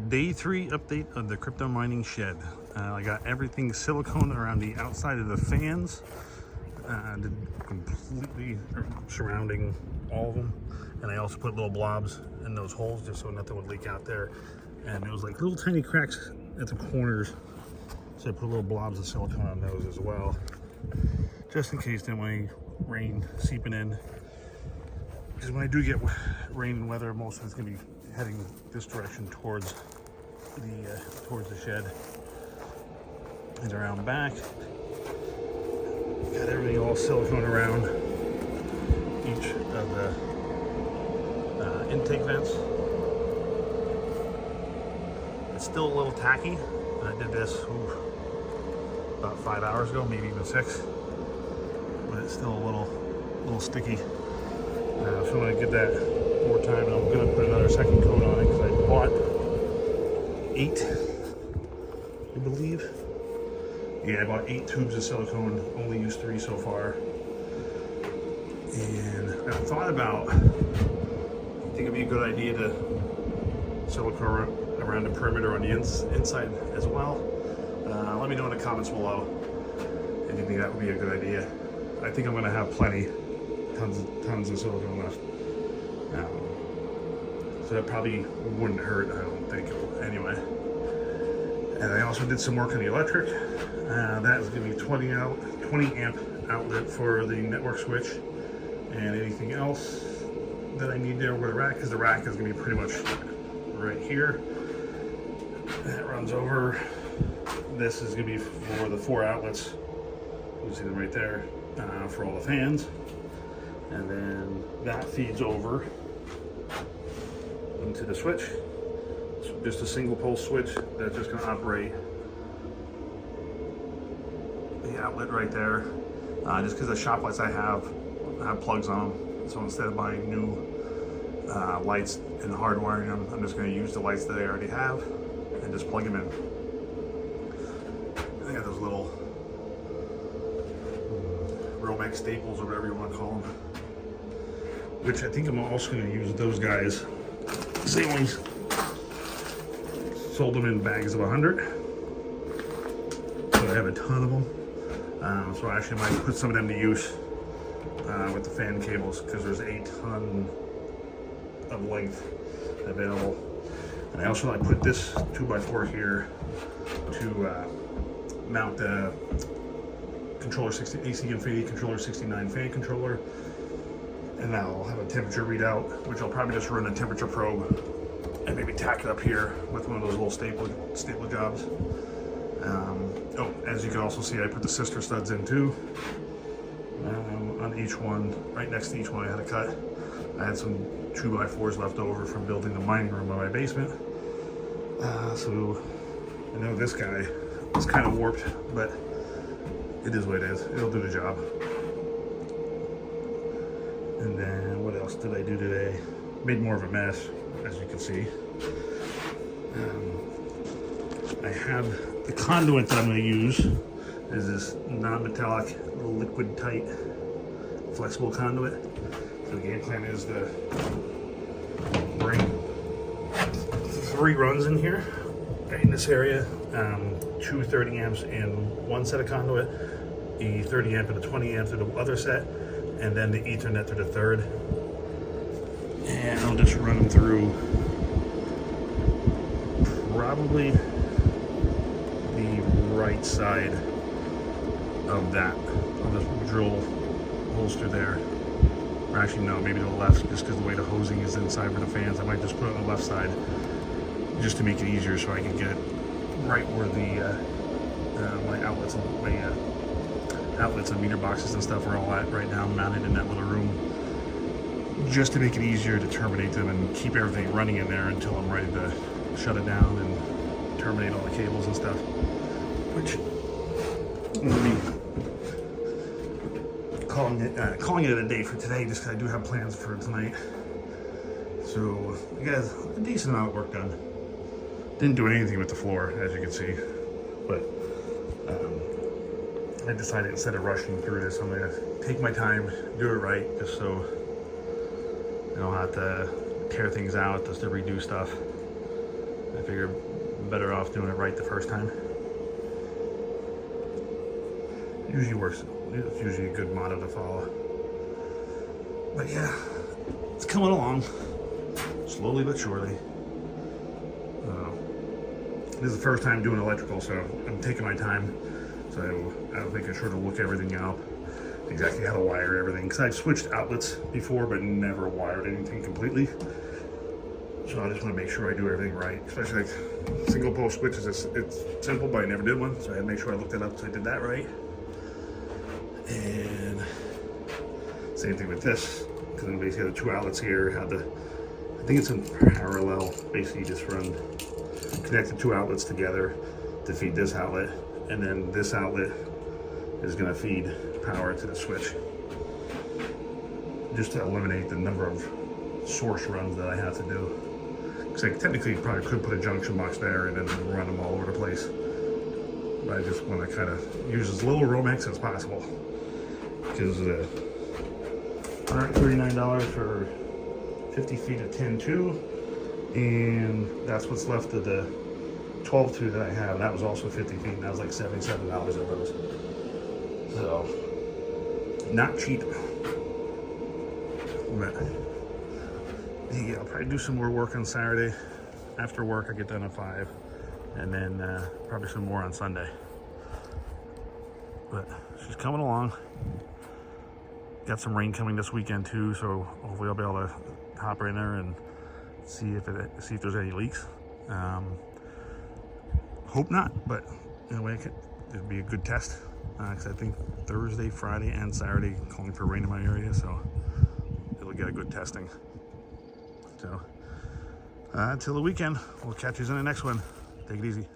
Day 3 update of the crypto mining shed. I got everything silicone around the outside of the fans, completely surrounding all of them, and I also put little blobs in those holes just so nothing would leak out there. And it was like little tiny cracks at the corners, so I put little blobs of silicone on those as well, just in case there was any rain seeping in. Because when I do get rain and weather, most of it's going to be heading this direction towards the shed. And around back, got everything all silicone around each of the intake vents. It's still a little tacky. I did this about 5 hours ago, maybe even 6, but it's still a little sticky. So I'm going to give that more time, and I'm going to put another second coat on it because I bought 8, I believe. Yeah, I bought 8 tubes of silicone, only used 3 so far. And I thought about, I think it'd be a good idea to silicone around the perimeter on the inside as well. Let me know in the comments below if you think that would be a good idea. I think I'm going to have tons of silicone left. So that probably wouldn't hurt, I don't think, anyway. And I also did some work on the electric. That is going to be 20 amp outlet for the network switch, and anything else that I need there with the rack, because the rack is going to be pretty much right here. That runs over. This is going to be for the 4 outlets. You see them right there, for all the fans. And then that feeds over into the switch. It's just a single pulse switch that's just going to operate the outlet right there. Just because the shop lights I have plugs on them, so instead of buying new lights and hardwiring them, I'm just going to use the lights that I already have and just plug them in. I got those little Romex staples or whatever you want to call them, which I think I'm also going to use those guys. They only sold them in bags of 100, so I have a ton of them. So I actually might put some of them to use with the fan cables, because there's a ton of length available. And I also like put this 2x4 here to mount the controller AC Infinity Controller 69 fan controller, and I'll have a temperature readout, which I'll probably just run a temperature probe and maybe tack it up here with one of those little staple jobs. Oh, as you can also see, I put the sister studs in too. On each one, right next to each one I had a cut. I had some 2x4s left over from building the mining room in my basement. So I know this guy is kind of warped, but it is what it is. It'll do the job. And then what else did I do today? Made more of a mess, as you can see. I have the conduit that I'm going to use is this non-metallic, liquid tight, flexible conduit. So the game plan is to bring 3 runs in here, right in this area. 2 30 amps in one set of conduit, the 30 amp and the 20 amp through the other set, and then the Ethernet through the third. And I'll just run them through probably the right side of that. I'll just drill holes through there. Or actually no, maybe the left, just because the way the hosing is inside for the fans. I might just put it on the left side just to make it easier, so I can get it right where the my outlets and meter boxes and stuff are all at right now, mounted in that little room, just to make it easier to terminate them and keep everything running in there until I'm ready to shut it down and terminate all the cables and stuff. Which I'm going to be calling it a day for today, just because I do have plans for tonight. So I got a decent amount of work done. Didn't do anything with the floor, as you can see, but I decided instead of rushing through this, I'm going to take my time, do it right, just so I don't have to tear things out, just to redo stuff. I figure better off doing it right the first time. Usually works. It's usually a good motto to follow. But yeah, it's coming along slowly but surely. This is the first time doing electrical, so I'm taking my time. So I don't think I sure to look everything out, exactly how to wire everything. Because I've switched outlets before, but never wired anything completely. So I just want to make sure I do everything right. Especially like single pole switches, it's simple, but I never did one. So I had to make sure I looked it up so I did that right. And same thing with this, because then basically the two outlets here have the, I think it's in parallel. Basically, you just connect the two outlets together to feed this outlet, and then this outlet is going to feed power to the switch, just to eliminate the number of source runs that I have to do. Because I technically probably could put a junction box there and then run them all over the place, but I just want to kind of use as little Romex as possible. Because $139 for 50 feet of 10.2, and that's what's left of the 12.2 that I have. That was also 50 feet, and that was like $77 of those. So, not cheap. But yeah, I'll probably do some more work on Saturday. After work, I get done at 5, and then probably some more on Sunday. But she's coming along. Got some rain coming this weekend too, so hopefully I'll be able to hop in there and see if there's any leaks. Hope not, but anyway, it'd be a good test. Because I think Thursday, Friday, and Saturday calling for rain in my area, so it'll get a good testing. So until the weekend, we'll catch you in the next one. Take it easy.